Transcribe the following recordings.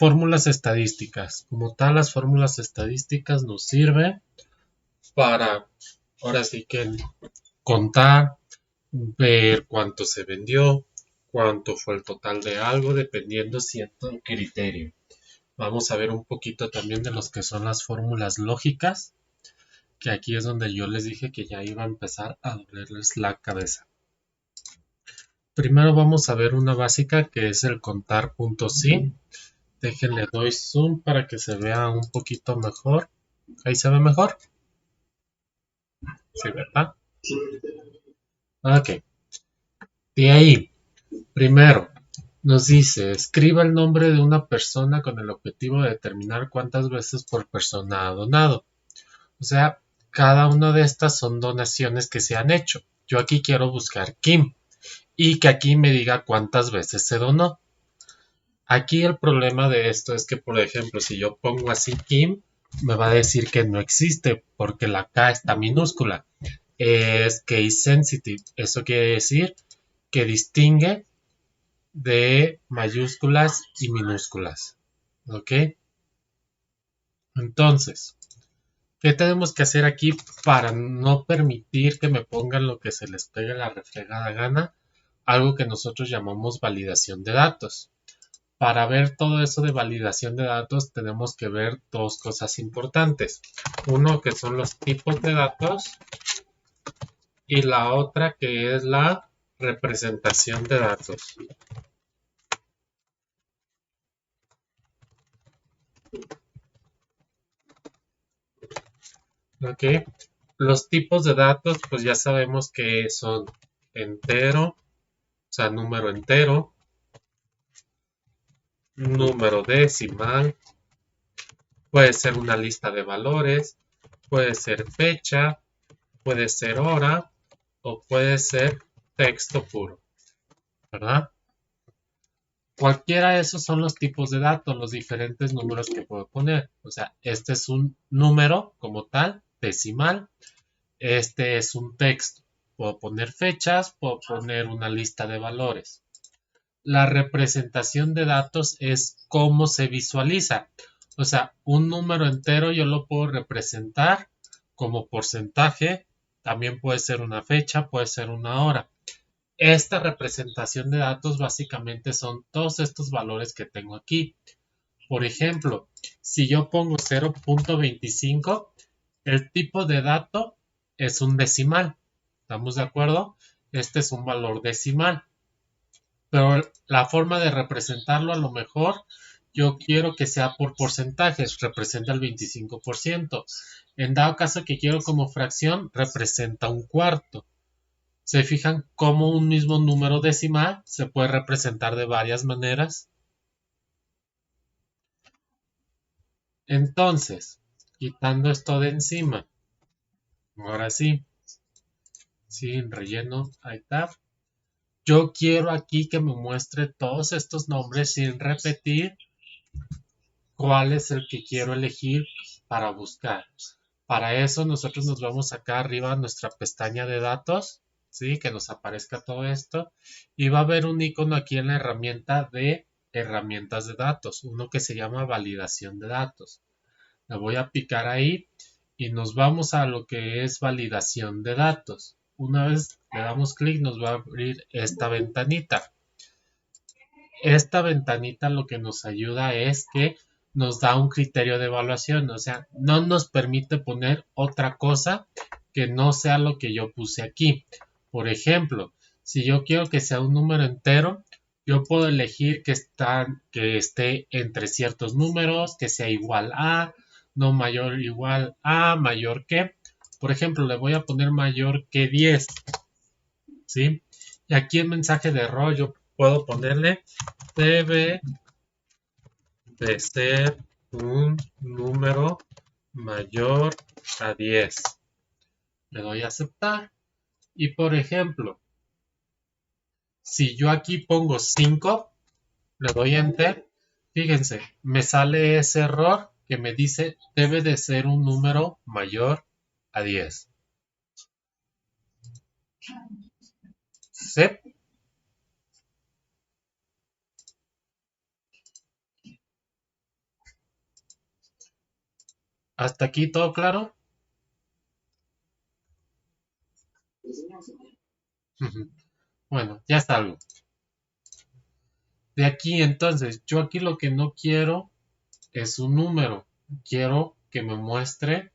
Fórmulas estadísticas. Como tal, las fórmulas estadísticas nos sirven para, ahora sí que contar, ver cuánto se vendió, cuánto fue el total de algo, dependiendo cierto criterio. Vamos a ver un poquito también de los que son las fórmulas lógicas, que aquí es donde yo les dije que ya iba a empezar a dolerles la cabeza. Primero vamos a ver una básica que es el contar puntos sí. Déjenle doy zoom para que se vea un poquito mejor. Ahí se ve mejor. Sí, ¿verdad? Ok. De ahí, primero, nos dice, escriba el nombre de una persona con el objetivo de determinar cuántas veces por persona ha donado. O sea, cada una de estas son donaciones que se han hecho. Yo aquí quiero buscar Kim y que aquí me diga cuántas veces se donó. Aquí el problema de esto es que, por ejemplo, si yo pongo así Kim, me va a decir que no existe porque la K está minúscula. Es case sensitive. Eso quiere decir que distingue de mayúsculas y minúsculas. ¿Ok? Entonces, ¿qué tenemos que hacer aquí para no permitir que me pongan lo que se les pegue la refregada gana? Algo que nosotros llamamos validación de datos. Para ver todo eso de validación de datos tenemos que ver dos cosas importantes. Uno que son los tipos de datos y la otra que es la representación de datos. ¿Ok? Los tipos de datos pues ya sabemos que son entero, o sea, número entero, número decimal, puede ser una lista de valores, puede ser fecha, puede ser hora o puede ser texto puro, ¿verdad? Cualquiera de esos son los tipos de datos, los diferentes números que puedo poner. O sea, este es un número como tal, decimal. Este es un texto. Puedo poner fechas, puedo poner una lista de valores. La representación de datos es cómo se visualiza. O sea, un número entero yo lo puedo representar como porcentaje. También puede ser una fecha, puede ser una hora. Esta representación de datos básicamente son todos estos valores que tengo aquí. Por ejemplo, si yo pongo 0.25, el tipo de dato es un decimal. ¿Estamos de acuerdo? Este es un valor decimal. Pero la forma de representarlo a lo mejor yo quiero que sea por porcentajes, representa el 25%. En dado caso que quiero como fracción, representa un cuarto. ¿Se fijan cómo un mismo número decimal se puede representar de varias maneras? Entonces, quitando esto de encima, ahora sí, sin relleno, ahí está. Yo quiero aquí que me muestre todos estos nombres sin repetir cuál es el que quiero elegir para buscar. Para eso nosotros nos vamos acá arriba a nuestra pestaña de datos, ¿sí? Que nos aparezca todo esto. Y va a haber un icono aquí en la herramienta de herramientas de datos, uno que se llama validación de datos. Le voy a picar ahí y nos vamos a lo que es validación de datos. Una vez le damos clic nos va a abrir esta ventanita. Esta ventanita lo que nos ayuda es que nos da un criterio de evaluación, o sea, no nos permite poner otra cosa que no sea lo que yo puse aquí. Por ejemplo, si yo quiero que sea un número entero, yo puedo elegir que esté entre ciertos números, que sea igual a, no mayor o igual a, mayor que. Por ejemplo, le voy a poner mayor que 10, ¿sí? Y aquí en mensaje de error yo puedo ponerle debe de ser un número mayor a 10. Le doy a aceptar. Y por ejemplo, si yo aquí pongo 5, le doy enter. Fíjense, me sale ese error que me dice debe de ser un número mayor a 10. ¿Sí? ¿Hasta aquí todo claro? Ujú. Bueno, ya salgo. De aquí entonces, yo aquí lo que no quiero es un número. Quiero que me muestre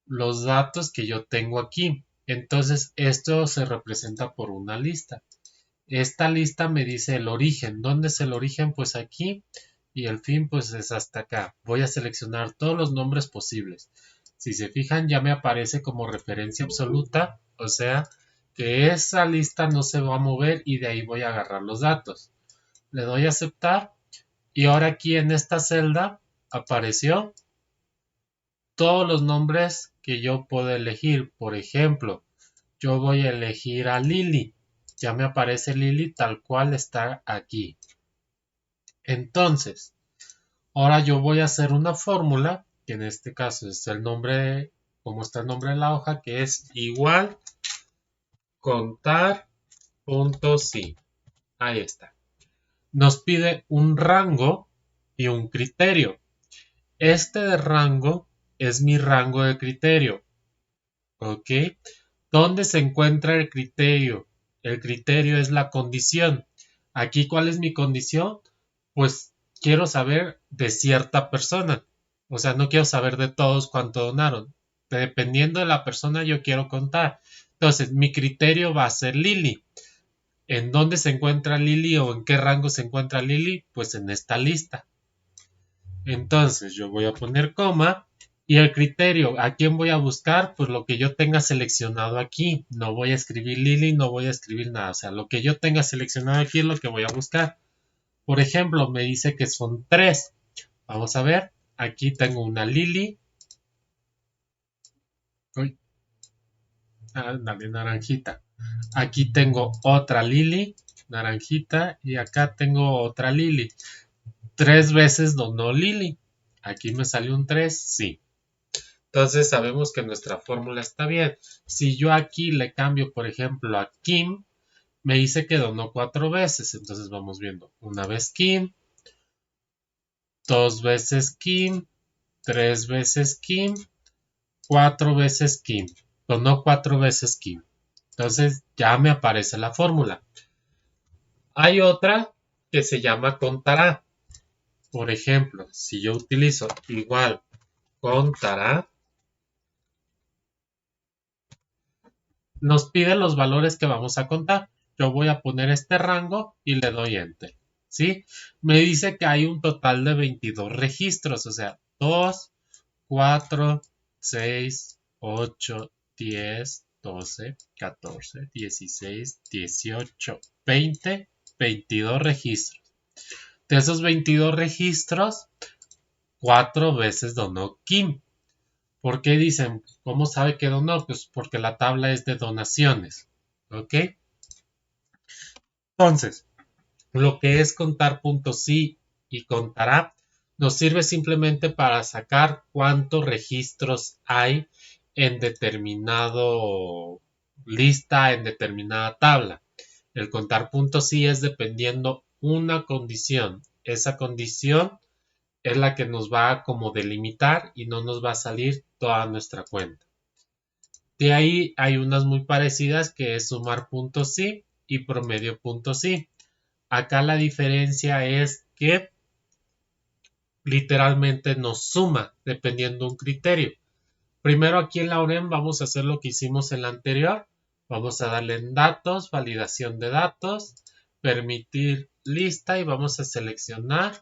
los datos que yo tengo aquí. Entonces, esto se representa por una lista. Esta lista me dice el origen. ¿Dónde es el origen? Pues aquí. Y el fin, pues es hasta acá. Voy a seleccionar todos los nombres posibles. Si se fijan, ya me aparece como referencia absoluta. O sea, que esa lista no se va a mover y de ahí voy a agarrar los datos. Le doy a aceptar. Y ahora aquí en esta celda apareció todos los nombres que yo puedo elegir. Por ejemplo, yo voy a elegir a Lily. Ya me aparece Lily tal cual está aquí. Entonces, ahora yo voy a hacer una fórmula, que en este caso es el nombre, como está el nombre de la hoja, que es igual contar.si. Ahí está. Nos pide un rango y un criterio. Este de rango es mi rango de criterio. ¿Ok? ¿Dónde se encuentra el criterio? El criterio es la condición. Aquí, ¿cuál es mi condición? Pues quiero saber de cierta persona. O sea, no quiero saber de todos cuánto donaron. Dependiendo de la persona, yo quiero contar. Entonces, mi criterio va a ser Lili. ¿En dónde se encuentra Lili o en qué rango se encuentra Lili? Pues en esta lista. Entonces, yo voy a poner coma. Y el criterio, ¿a quién voy a buscar? Pues lo que yo tenga seleccionado aquí. No voy a escribir Lili, no voy a escribir nada. O sea, lo que yo tenga seleccionado aquí es lo que voy a buscar. Por ejemplo, me dice que son 3. Vamos a ver. Aquí tengo una Lili. Uy, dale, naranjita. Aquí tengo otra Lili, naranjita. Y acá tengo otra Lili. 3 veces donó Lili. Aquí me salió un 3, sí. Entonces sabemos que nuestra fórmula está bien. Si yo aquí le cambio, por ejemplo, a Kim, me dice que donó 4 veces. Entonces vamos viendo. Una vez Kim, 2 veces Kim, 3 veces Kim, 4 veces Kim. Donó 4 veces Kim. Entonces ya me aparece la fórmula. Hay otra que se llama contará. Por ejemplo, si yo utilizo igual contará, nos pide los valores que vamos a contar. Yo voy a poner este rango y le doy enter. ¿Sí? Me dice que hay un total de 22 registros, o sea, 2, 4, 6, 8, 10, 12, 14, 16, 18, 20, 22 registros. De esos 22 registros, 4 veces donó Kim. ¿Por qué dicen? ¿Cómo sabe que donó? Pues porque la tabla es de donaciones. ¿Ok? Entonces, lo que es contar puntos sí y contará nos sirve simplemente para sacar cuántos registros hay en determinado lista, en determinada tabla. El contar puntos sí es dependiendo una condición. Esa condición es la que nos va a como delimitar y no nos va a salir toda nuestra cuenta. De ahí hay unas muy parecidas que es sumar puntos sí y promedio puntos sí. Acá la diferencia es que literalmente nos suma dependiendo un criterio. Primero aquí en la OREM vamos a hacer lo que hicimos en la anterior. Vamos a darle en datos, validación de datos, permitir lista y vamos a seleccionar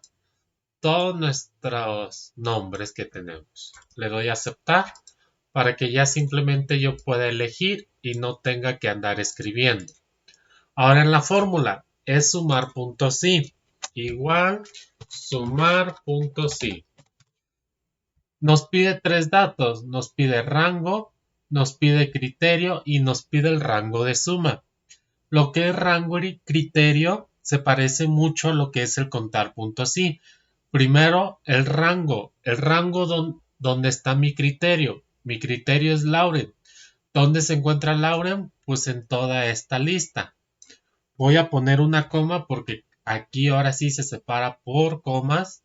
todos nuestros nombres que tenemos. Le doy a aceptar para que ya simplemente yo pueda elegir y no tenga que andar escribiendo. Ahora en la fórmula es sumar puntos sí igual sumar puntos sí. Nos pide 3 datos, nos pide rango, nos pide criterio y nos pide el rango de suma. Lo que es rango y criterio se parece mucho a lo que es el contar puntos sí. Primero, el rango donde está mi criterio. Mi criterio es Lauren. ¿Dónde se encuentra Lauren? Pues en toda esta lista. Voy a poner una coma porque aquí ahora sí se separa por comas.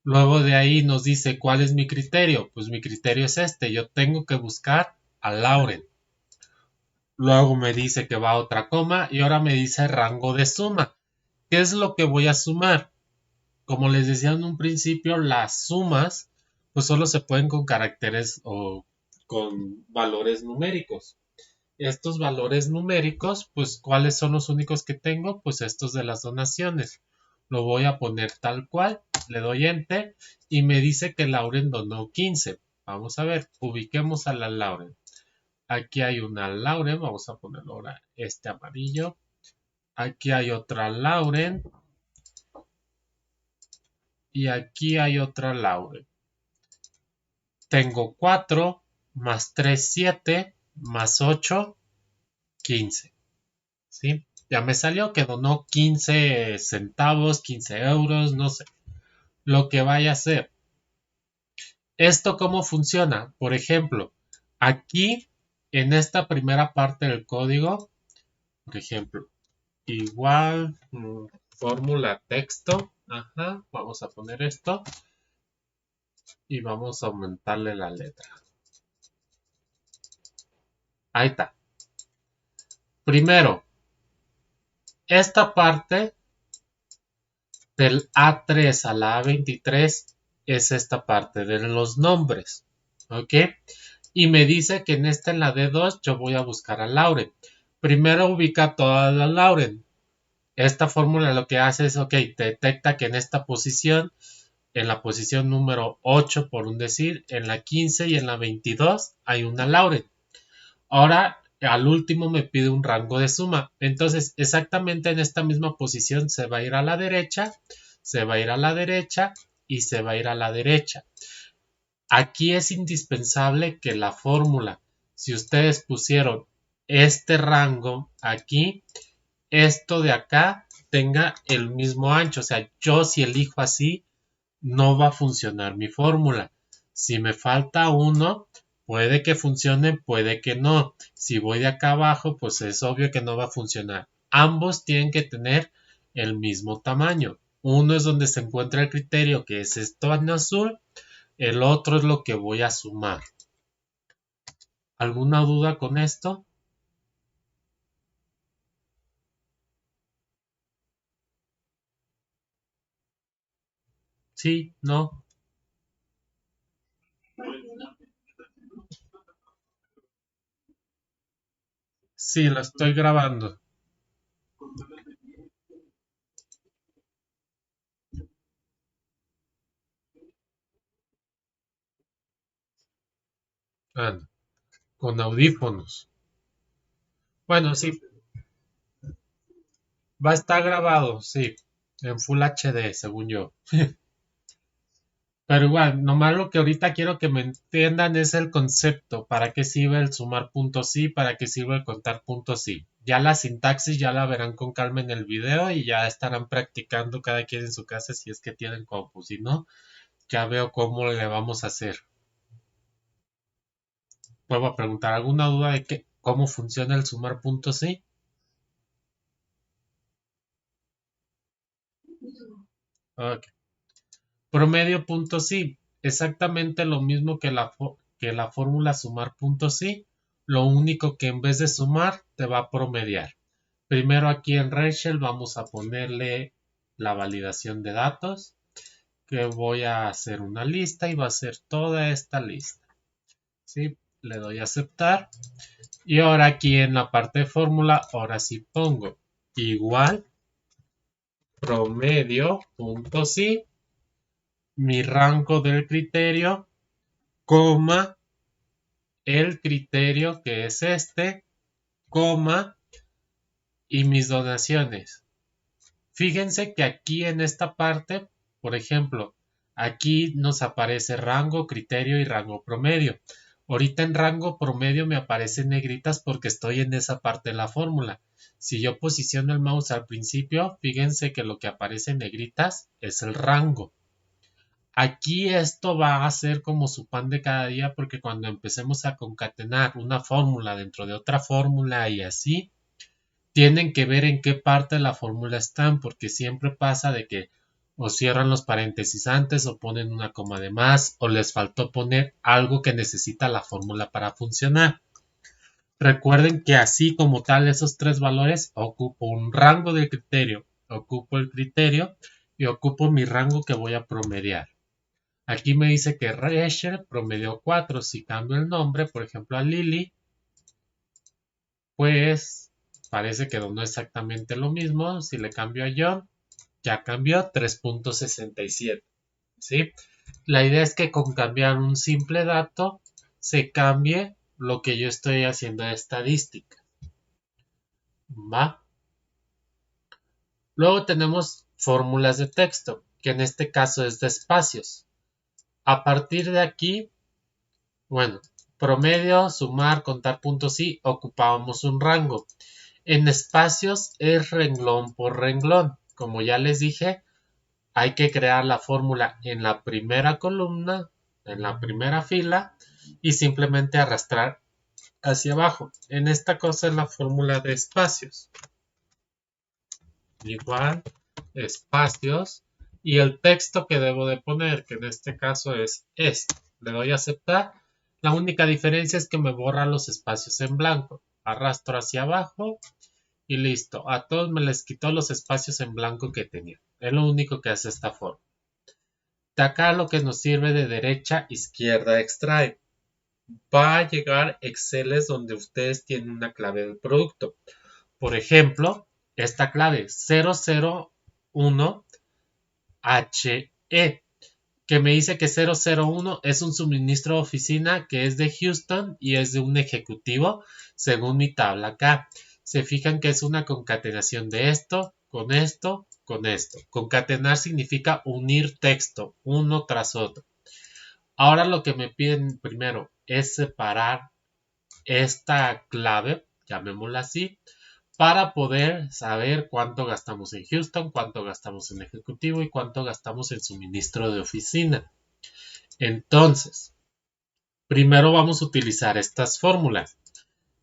Luego de ahí nos dice cuál es mi criterio. Pues mi criterio es este. Yo tengo que buscar a Lauren. Luego me dice que va a otra coma y ahora me dice rango de suma. ¿Qué es lo que voy a sumar? Como les decía en un principio, las sumas pues solo se pueden con caracteres o con valores numéricos. Estos valores numéricos, pues ¿cuáles son los únicos que tengo? Pues estos de las donaciones. Lo voy a poner tal cual, le doy enter y me dice que Lauren donó 15. Vamos a ver, ubiquemos a la Lauren. Aquí hay una Lauren, vamos a ponerlo ahora este amarillo. Aquí hay otra Lauren y aquí hay otra Lauren. Tengo 4 más 3, 7 más 8, 15. ¿Sí? Ya me salió que donó 15 centavos, 15 euros, no sé, lo que vaya a ser. ¿Esto cómo funciona? Por ejemplo, aquí en esta primera parte del código, por ejemplo, igual fórmula texto, ajá, vamos a poner esto y vamos a aumentarle la letra. Ahí está. Primero, esta parte del A3 a la A23 es esta parte de los nombres, ¿ok? Y me dice que en la D2, yo voy a buscar a Lauren. Primero ubica toda la Lauren. Esta fórmula lo que hace es, ok, detecta que en esta posición, en la posición número 8, por un decir, en la 15 y en la 22 hay una Lauren. Ahora, al último me pide un rango de suma. Entonces, exactamente en esta misma posición se va a ir a la derecha, se va a ir a la derecha y se va a ir a la derecha. Aquí es indispensable que la fórmula, si ustedes pusieron este rango aquí, esto de acá tenga el mismo ancho. O sea, yo si elijo así, no va a funcionar mi fórmula. Si me falta uno, puede que funcione, puede que no. Si voy de acá abajo, pues es obvio que no va a funcionar. Ambos tienen que tener el mismo tamaño. Uno es donde se encuentra el criterio, que es esto en azul. El otro es lo que voy a sumar. ¿Alguna duda con esto? Sí, no. Sí, lo estoy grabando. Ah, con audífonos. Bueno, sí, va a estar grabado, sí, en Full HD, según yo. Pero igual, nomás lo que ahorita quiero que me entiendan es el concepto, para qué sirve el sumar puntos sí, para qué sirve el contar puntos sí. Ya la sintaxis ya la verán con calma en el video y ya estarán practicando cada quien en su casa si es que tienen compu, si no, ya veo cómo le vamos a hacer. Vuelvo a preguntar, ¿alguna duda de cómo funciona el sumar puntos sí? Ok. Promedio punto sí, exactamente lo mismo que que la fórmula sumar punto sí, lo único que en vez de sumar te va a promediar. Primero aquí en Rachel vamos a ponerle la validación de datos, que voy a hacer una lista y va a ser toda esta lista. ¿Sí? Le doy a aceptar y ahora aquí en la parte de fórmula, ahora sí pongo igual promedio punto sí, mi rango del criterio, coma, el criterio que es este, coma, y mis donaciones. Fíjense que aquí en esta parte, por ejemplo, aquí nos aparece rango, criterio y rango promedio. Ahorita en rango promedio me aparecen negritas porque estoy en esa parte de la fórmula. Si yo posiciono el mouse al principio, fíjense que lo que aparece en negritas es el rango. Aquí esto va a ser como su pan de cada día porque cuando empecemos a concatenar una fórmula dentro de otra fórmula y así, tienen que ver en qué parte de la fórmula están porque siempre pasa de que o cierran los paréntesis antes o ponen una coma de más o les faltó poner algo que necesita la fórmula para funcionar. Recuerden que así como tal esos tres valores ocupo un rango de criterio, ocupo el criterio y ocupo mi rango que voy a promediar. Aquí me dice que Rescher promedió 4. Si cambio el nombre, por ejemplo a Lily, pues parece que no exactamente lo mismo. Si le cambio a John, ya cambió 3.67. ¿Sí? La idea es que con cambiar un simple dato se cambie lo que yo estoy haciendo de estadística. ¿Va? Luego tenemos fórmulas de texto, que en este caso es de espacios. A partir de aquí, bueno, promedio, sumar, contar puntos y ocupábamos un rango. En espacios es renglón por renglón. Como ya les dije, hay que crear la fórmula en la primera columna, en la primera fila y simplemente arrastrar hacia abajo. En esta cosa es la fórmula de espacios. Igual, espacios y el texto que debo de poner, que en este caso es este. Le doy a aceptar. La única diferencia es que me borra los espacios en blanco. Arrastro hacia abajo y listo. A todos me les quitó los espacios en blanco que tenía. Es lo único que hace esta forma. De acá lo que nos sirve de derecha, izquierda, extrae. Va a llegar Exceles donde ustedes tienen una clave del producto. Por ejemplo, esta clave 001HE, que me dice que 001 es un suministro de oficina que es de Houston y es de un ejecutivo según mi tabla acá. Se fijan que es una concatenación de esto, con esto, con esto. Concatenar significa unir texto uno tras otro. Ahora lo que me piden primero es separar esta clave, llamémosla así, para poder saber cuánto gastamos en Houston, cuánto gastamos en ejecutivo y cuánto gastamos en suministro de oficina. Entonces, primero vamos a utilizar estas fórmulas.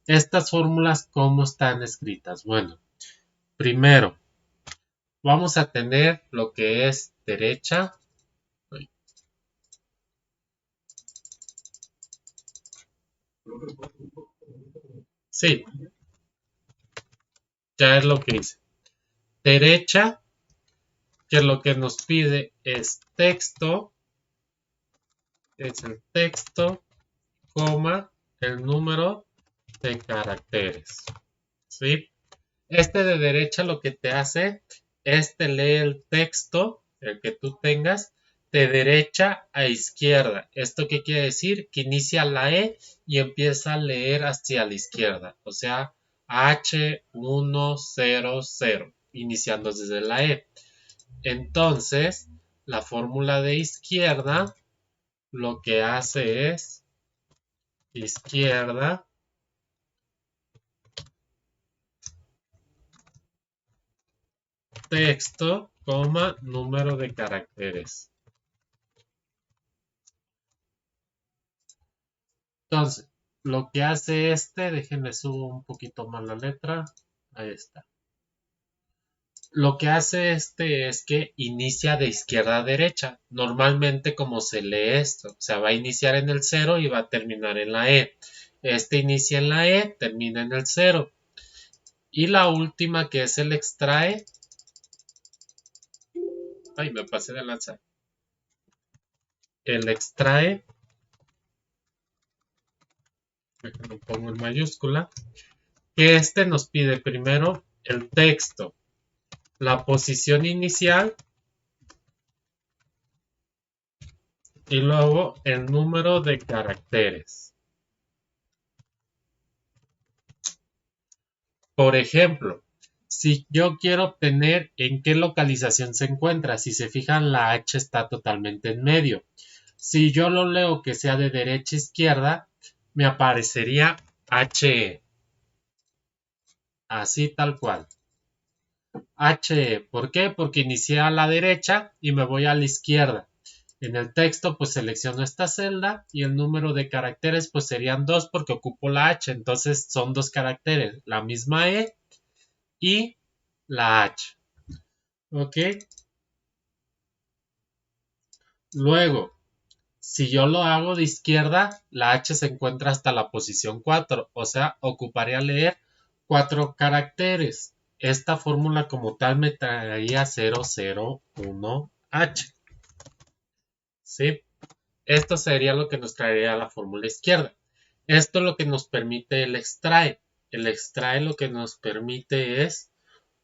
Estas fórmulas, ¿cómo están escritas? Bueno, primero vamos a tener lo que es derecha. Sí, ya es lo que hice. Derecha, que lo que nos pide es texto, es el texto, coma, el número de caracteres. ¿Sí? Este de derecha lo que te hace es te lee el texto, el que tú tengas, de derecha a izquierda. ¿Esto qué quiere decir? Que inicia la E y empieza a leer hacia la izquierda. O sea, H100, iniciando desde la E. Entonces, la fórmula de izquierda lo que hace es izquierda texto, coma, número de caracteres. Entonces, lo que hace déjenme subo un poquito más la letra. Ahí está. Lo que hace es que inicia de izquierda a derecha. Normalmente como se lee esto, o sea, va a iniciar en el 0 y va a terminar en la E. Inicia en la E, termina en el 0. Y la última que es el extrae. Ay, me pasé de lanza. El extrae. Lo pongo en mayúscula. Que nos pide primero el texto, la posición inicial y luego el número de caracteres. Por ejemplo, si yo quiero obtener en qué localización se encuentra, si se fijan la H está totalmente en medio. Si yo lo leo que sea de derecha a izquierda, me aparecería HE. Así tal cual. HE. ¿Por qué? Porque inicié a la derecha y me voy a la izquierda. En el texto pues selecciono esta celda y el número de caracteres pues serían 2 porque ocupo la H. Entonces son 2 caracteres. La misma E y la H. ¿Ok? Luego, si yo lo hago de izquierda, la H se encuentra hasta la posición 4, o sea, ocuparía leer 4 caracteres. Esta fórmula como tal me traería 001H. ¿Sí? Esto sería lo que nos traería la fórmula izquierda. Esto es lo que nos permite el extrae. El extrae lo que nos permite es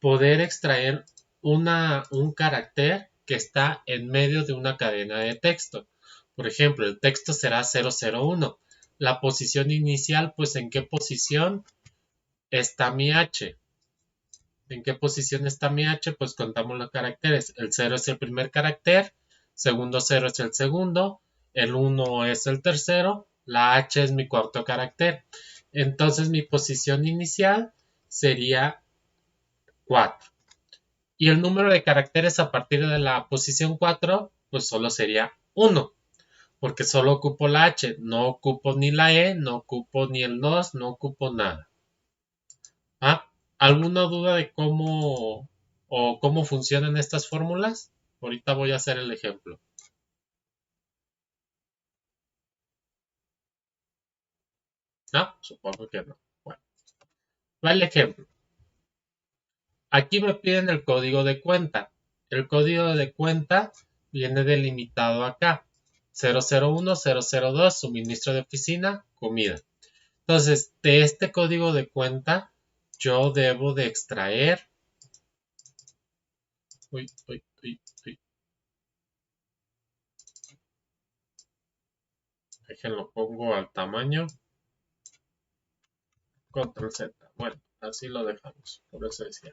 poder extraer un carácter que está en medio de una cadena de texto. Por ejemplo, el texto será 001. La posición inicial, pues ¿en qué posición está mi H? ¿En qué posición está mi H? Pues contamos los caracteres. El 0 es el primer carácter, segundo 0 es el segundo, el 1 es el tercero, la H es mi cuarto carácter. Entonces mi posición inicial sería 4. Y el número de caracteres a partir de la posición 4, pues solo sería 1, porque solo ocupo la H, no ocupo ni la E, no ocupo ni el 2, no ocupo nada. ¿Ah? ¿Alguna duda de cómo funcionan estas fórmulas? Ahorita voy a hacer el ejemplo. ¿No? Supongo que no. Bueno, va el ejemplo. Aquí me piden el código de cuenta. El código de cuenta viene delimitado acá. 001, 002, suministro de oficina, comida. Entonces, de este código de cuenta, yo debo de extraer. Uy, uy, uy, uy. Déjenlo, pongo al tamaño. Control Z. Bueno, así lo dejamos. Por eso decía.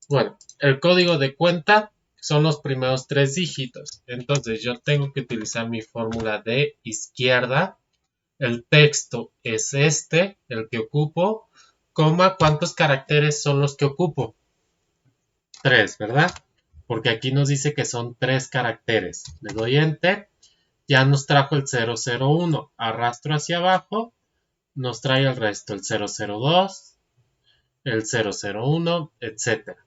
Bueno, el código de cuenta son los primeros 3 dígitos. Entonces yo tengo que utilizar mi fórmula de izquierda. El texto es este, el que ocupo, coma, ¿cuántos caracteres son los que ocupo? 3, ¿verdad? Porque aquí nos dice que son 3 caracteres. Le doy Enter, ya nos trajo el 001. Arrastro hacia abajo, nos trae el resto, el 002, el 001, etcétera.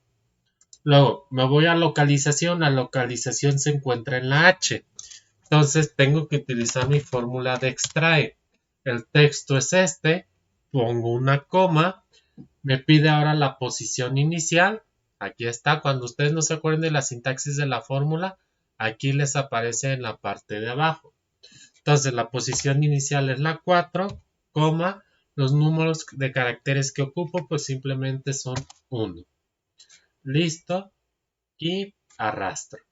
Luego me voy a localización. La localización se encuentra en la H. Entonces tengo que utilizar mi fórmula de extrae. El texto es este. Pongo una coma. Me pide ahora la posición inicial. Aquí está. Cuando ustedes no se acuerden de la sintaxis de la fórmula, aquí les aparece en la parte de abajo. Entonces la posición inicial es la 4, coma. Los números de caracteres que ocupo pues simplemente son 1. Listo. Y arrastro.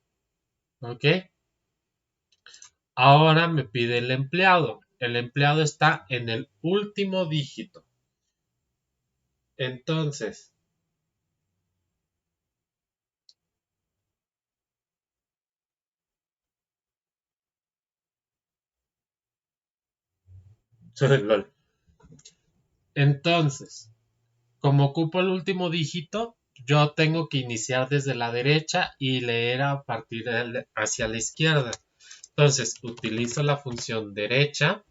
¿Ok? Ahora me pide el empleado. El empleado está en el último dígito. Entonces, entonces, como ocupo el último dígito, yo tengo que iniciar desde la derecha y leer a partir hacia la izquierda. Entonces, utilizo la función derecha.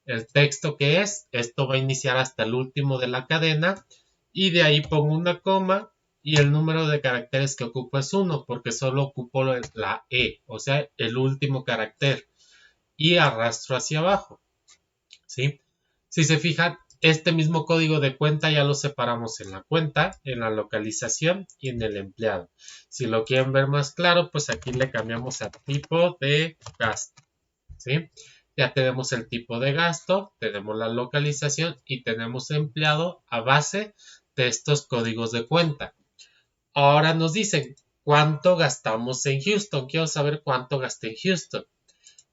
El texto que es, esto va a iniciar hasta el último de la cadena y de ahí pongo una coma y el número de caracteres que ocupo es 1 porque solo ocupo la E, o sea, el último carácter y arrastro hacia abajo, ¿sí? Si se fijan, este mismo código de cuenta ya lo separamos en la cuenta, en la localización y en el empleado. Si lo quieren ver más claro, pues aquí le cambiamos a tipo de gasto, ¿sí? Ya tenemos el tipo de gasto, tenemos la localización y tenemos empleado a base de estos códigos de cuenta. Ahora nos dicen cuánto gastamos en Houston. Quiero saber cuánto gasté en Houston.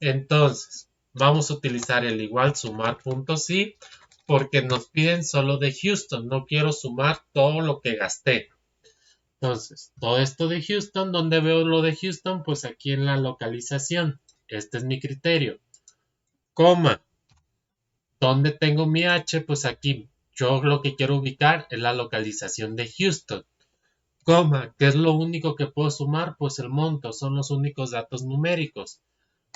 Entonces, vamos a utilizar el igual sumar.si porque nos piden solo de Houston. No quiero sumar todo lo que gasté. Entonces, todo esto de Houston, ¿dónde veo lo de Houston? Pues aquí en la localización. Este es mi criterio. Coma. ¿Dónde tengo mi H? Pues aquí. Yo lo que quiero ubicar es la localización de Houston. Coma, ¿qué es lo único que puedo sumar? Pues el monto, son los únicos datos numéricos.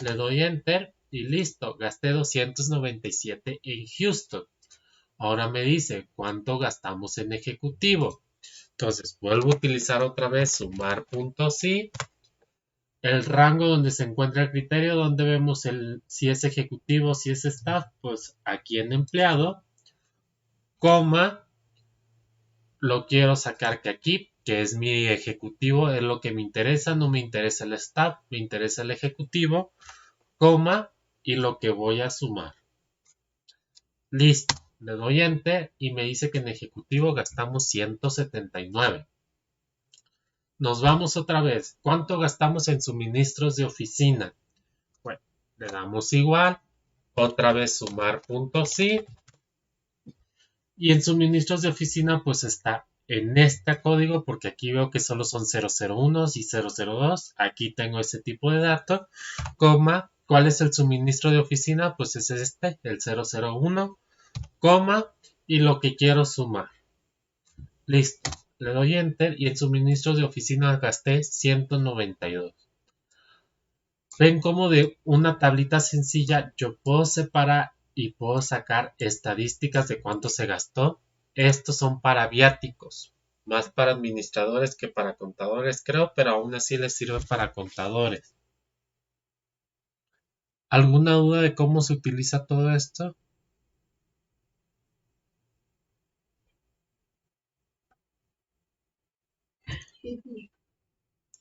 Le doy Enter y listo, gasté 297 en Houston. Ahora me dice cuánto gastamos en ejecutivo. Entonces vuelvo a utilizar otra vez sumar.si. El rango donde se encuentra el criterio, donde vemos si es ejecutivo, si es staff, pues aquí en empleado, coma, lo quiero sacar que aquí, que es mi ejecutivo, es lo que me interesa, no me interesa el staff, me interesa el ejecutivo, coma, y lo que voy a sumar. Listo, le doy enter y me dice que en ejecutivo gastamos 179. Nos vamos otra vez. ¿Cuánto gastamos en suministros de oficina? Bueno, le damos igual. Otra vez sumar.si. Y en suministros de oficina pues está en este código porque aquí veo que solo son 001 y 002. Aquí tengo ese tipo de dato. Coma, ¿cuál es el suministro de oficina? Pues es este, el 001. Coma, y lo que quiero sumar. Listo. Le doy enter y en suministros de oficina gasté 192. Ven cómo de una tablita sencilla yo puedo separar y puedo sacar estadísticas de cuánto se gastó. Estos son para viáticos, más para administradores que para contadores creo, pero aún así les sirve para contadores. ¿Alguna duda de cómo se utiliza todo esto?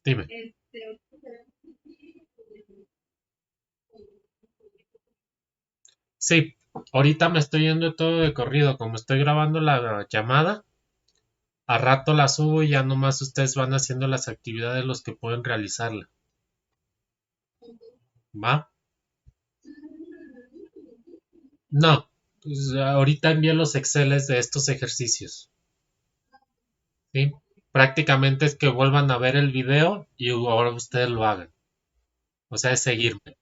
Dime. Sí, ahorita me estoy yendo todo de corrido, como estoy grabando la llamada, a rato la subo y ya nomás ustedes van haciendo las actividades los que pueden realizarla. ¿Va? No, pues ahorita envié los Exceles de estos ejercicios. ¿Sí? Prácticamente es que vuelvan a ver el video y ahora ustedes lo hagan. O sea, es seguirme.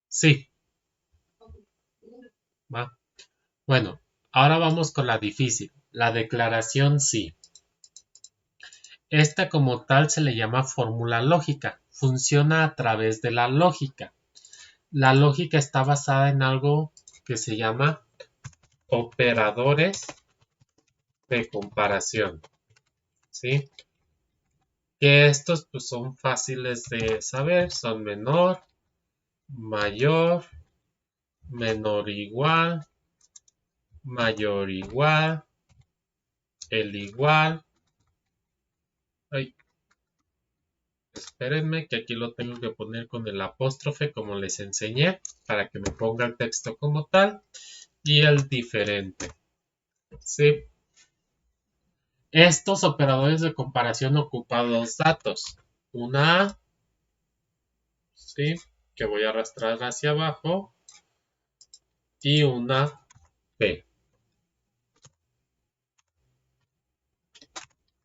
Sí, va. Bueno, ahora vamos con la difícil. La declaración sí. Esta como tal se le llama fórmula lógica. Funciona a través de la lógica. La lógica está basada en algo que se llama operadores de comparación. ¿Sí? Que estos pues son fáciles de saber. Son menor, mayor, menor igual, mayor igual, el igual. Ay, espérenme que aquí lo tengo que poner con el apóstrofe como les enseñé para que me ponga el texto como tal y el diferente. ¿Sí? Estos operadores de comparación ocupan dos datos. Una A, ¿sí? Que voy a arrastrar hacia abajo y una B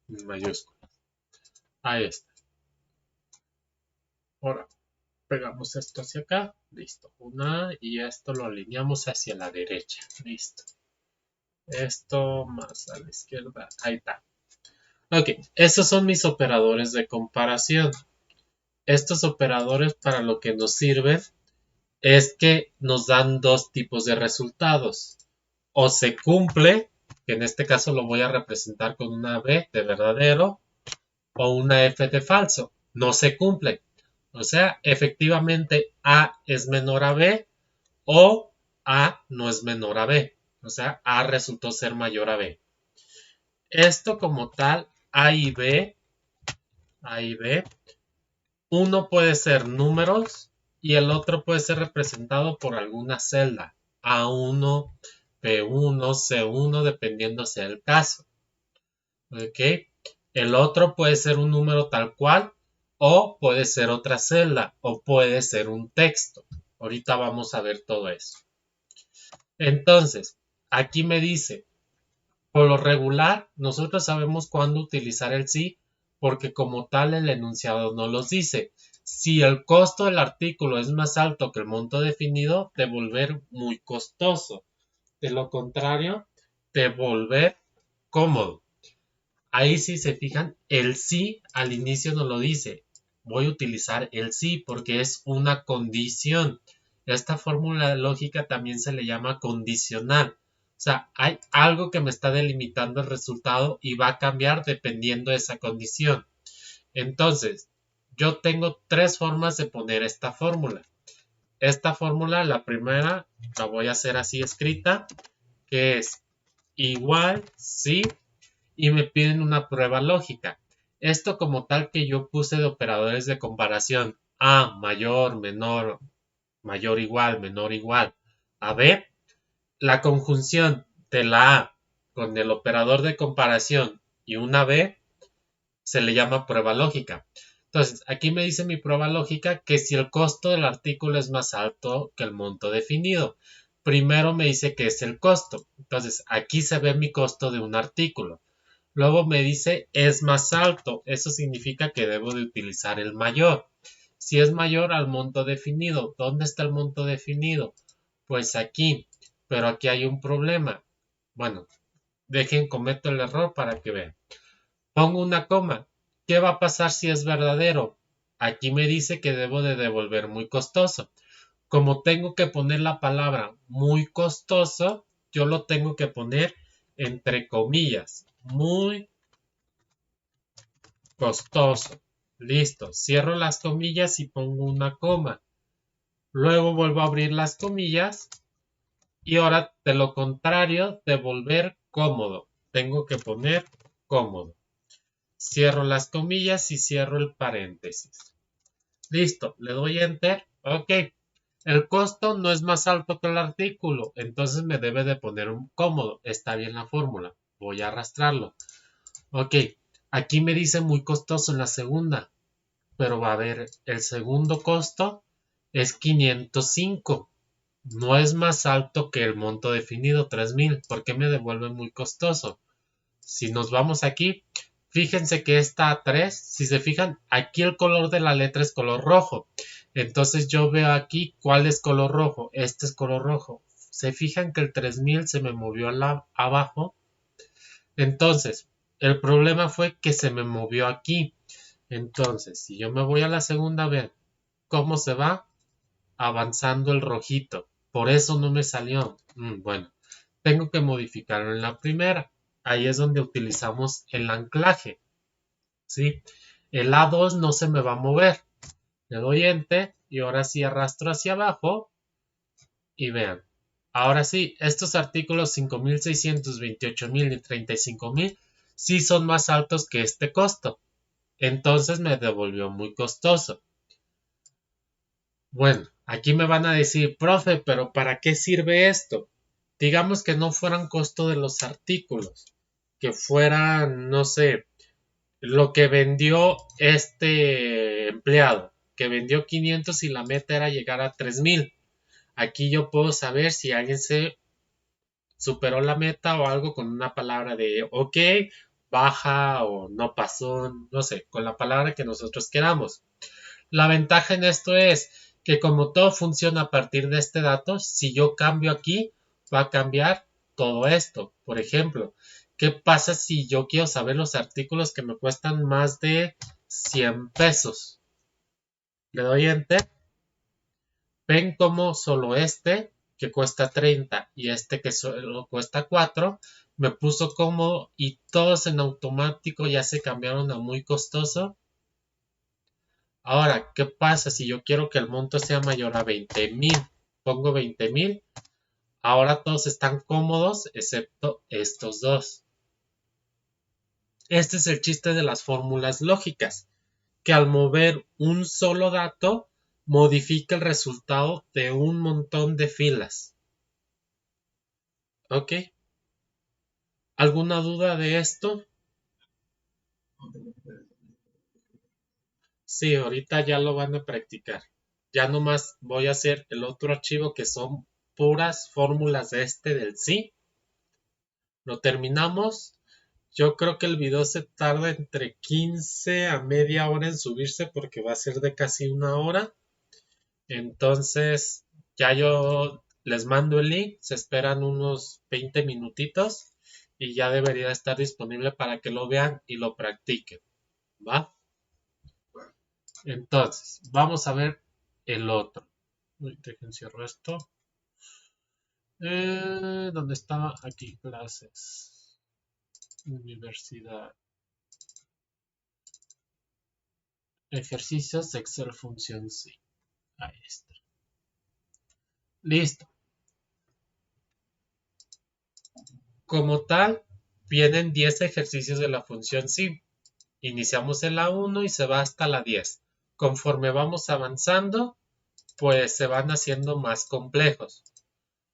en mayúsculas. Ahí está. Ahora pegamos esto hacia acá. Listo. Una A y esto lo alineamos hacia la derecha. Listo. Esto más a la izquierda. Ahí está. Ok, estos son mis operadores de comparación. Estos operadores para lo que nos sirven es que nos dan dos tipos de resultados. O se cumple, que en este caso lo voy a representar con una B de verdadero, o una F de falso. No se cumple. O sea, efectivamente A es menor a B o A no es menor a B. O sea, A resultó ser mayor a B. Esto como tal, A y B, uno puede ser números y el otro puede ser representado por alguna celda. A1, B1, C1, dependiendo sea el caso. ¿Ok? El otro puede ser un número tal cual o puede ser otra celda o puede ser un texto. Ahorita vamos a ver todo eso. Entonces, aquí me dice, por lo regular, nosotros sabemos cuándo utilizar el sí porque como tal el enunciado no los dice. Si el costo del artículo es más alto que el monto definido, te volver muy costoso. De lo contrario, te volver cómodo. Ahí si se fijan, el sí al inicio no lo dice. Voy a utilizar el sí porque es una condición. Esta fórmula lógica también se le llama condicional. O sea, hay algo que me está delimitando el resultado y va a cambiar dependiendo de esa condición. Entonces, yo tengo tres formas de poner esta fórmula. Esta fórmula, la primera, la voy a hacer así escrita, que es igual, sí, y me piden una prueba lógica. Esto como tal que yo puse de operadores de comparación. A mayor, menor, mayor igual, menor igual. A B, la conjunción de la A con el operador de comparación y una B se le llama prueba lógica. Entonces, aquí me dice mi prueba lógica que si el costo del artículo es más alto que el monto definido. Primero me dice que es el costo. Entonces, aquí se ve mi costo de un artículo. Luego me dice es más alto. Eso significa que debo de utilizar el mayor. Si es mayor al monto definido. ¿Dónde está el monto definido? Pues aquí. Pero aquí hay un problema. Bueno, dejen cometo el error para que vean. Pongo una coma. ¿Qué va a pasar si es verdadero? Aquí me dice que debo de devolver muy costoso. Como tengo que poner la palabra muy costoso, yo lo tengo que poner entre comillas. Muy costoso. Listo. Cierro las comillas y pongo una coma. Luego vuelvo a abrir las comillas y ahora de lo contrario, devolver cómodo. Tengo que poner cómodo. Cierro las comillas y cierro el paréntesis. Listo, le doy enter. Ok, el costo no es más alto que el artículo, entonces me debe de poner un cómodo. Está bien la fórmula. Voy a arrastrarlo. Ok, aquí me dice muy costoso en la segunda, pero va a ver, el segundo costo es 505. No es más alto que el monto definido, 3000. ¿Por qué me devuelve muy costoso? Si nos vamos aquí, fíjense que esta 3, si se fijan, aquí el color de la letra es color rojo. Entonces yo veo aquí cuál es color rojo. Este es color rojo. Se fijan que el 3000 se me movió abajo. Entonces, el problema fue que se me movió aquí. Entonces, si yo me voy a la segunda, vean cómo se va avanzando el rojito. Por eso no me salió. Bueno, tengo que modificarlo en la primera. Ahí es donde utilizamos el anclaje. ¿Sí? El A2 no se me va a mover. Le doy Enter y ahora sí arrastro hacia abajo y vean. Ahora sí, estos artículos 5600, 28000 y 35000 sí son más altos que este costo. Entonces me devolvió muy costoso. Bueno, aquí me van a decir, profe, pero ¿para qué sirve esto? Digamos que no fueran costo de los artículos, que fueran, no sé, lo que vendió este empleado, que vendió 500 y la meta era llegar a 3000. Aquí yo puedo saber si alguien se superó la meta o algo con una palabra de ok, baja o no pasó, no sé, con la palabra que nosotros queramos. La ventaja en esto es que como todo funciona a partir de este dato, si yo cambio aquí, va a cambiar todo esto. Por ejemplo, ¿qué pasa si yo quiero saber los artículos que me cuestan más de 100 pesos? Le doy enter. Ven como solo este, que cuesta 30, y este que solo cuesta 4, me puso cómodo y todos en automático ya se cambiaron a muy costoso. Ahora, ¿qué pasa si yo quiero que el monto sea mayor a 20,000? Pongo 20,000. Ahora todos están cómodos excepto estos dos. Este es el chiste de las fórmulas lógicas, que al mover un solo dato modifica el resultado de un montón de filas. ¿Ok? ¿Alguna duda de esto? Sí, ahorita ya lo van a practicar. Ya nomás voy a hacer el otro archivo que son puras fórmulas de este del sí. Lo terminamos. Yo creo que el video se tarda entre 15 a media hora en subirse porque va a ser de casi una hora. Entonces, ya yo les mando el link, se esperan unos 20 minutitos y ya debería estar disponible para que lo vean y lo practiquen. ¿Va? Entonces, vamos a ver el otro. Uy, dejen cierro esto. ¿Dónde estaba? Aquí, clases. Universidad. Ejercicios de Excel función sí. Ahí está. Listo. Como tal, vienen 10 ejercicios de la función sí. Iniciamos en la 1 y se va hasta la 10. Conforme vamos avanzando, pues se van haciendo más complejos.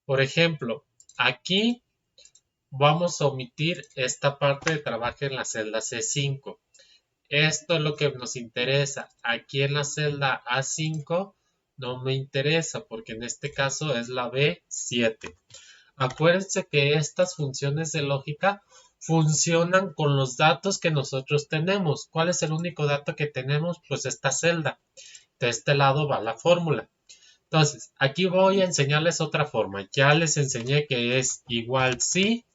Por ejemplo, aquí vamos a omitir esta parte de trabajo en la celda C5. Esto es lo que nos interesa. Aquí en la celda A5 no me interesa porque en este caso es la B7. Acuérdense que estas funciones de lógica funcionan con los datos que nosotros tenemos. ¿Cuál es el único dato que tenemos? Pues esta celda. De este lado va la fórmula. Entonces, aquí voy a enseñarles otra forma. Ya les enseñé que es igual sí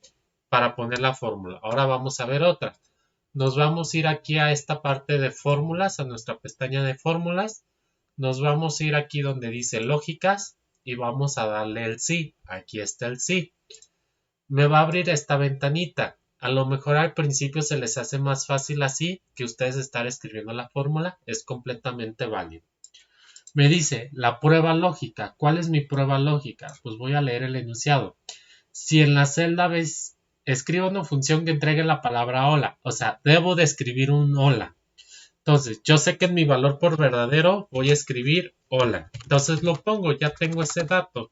para poner la fórmula. Ahora vamos a ver otra. Nos vamos a ir aquí a esta parte de fórmulas, a nuestra pestaña de fórmulas. Nos vamos a ir aquí donde dice lógicas y vamos a darle el sí. Aquí está el sí. Me va a abrir esta ventanita. A lo mejor al principio se les hace más fácil así que ustedes estar escribiendo la fórmula. Es completamente válido. Me dice la prueba lógica. ¿Cuál es mi prueba lógica? Pues voy a leer el enunciado. Si en la celda ves, escribo una función que entregue la palabra hola. O sea, debo de escribir un hola. Entonces, yo sé que en mi valor por verdadero voy a escribir hola. Entonces lo pongo, ya tengo ese dato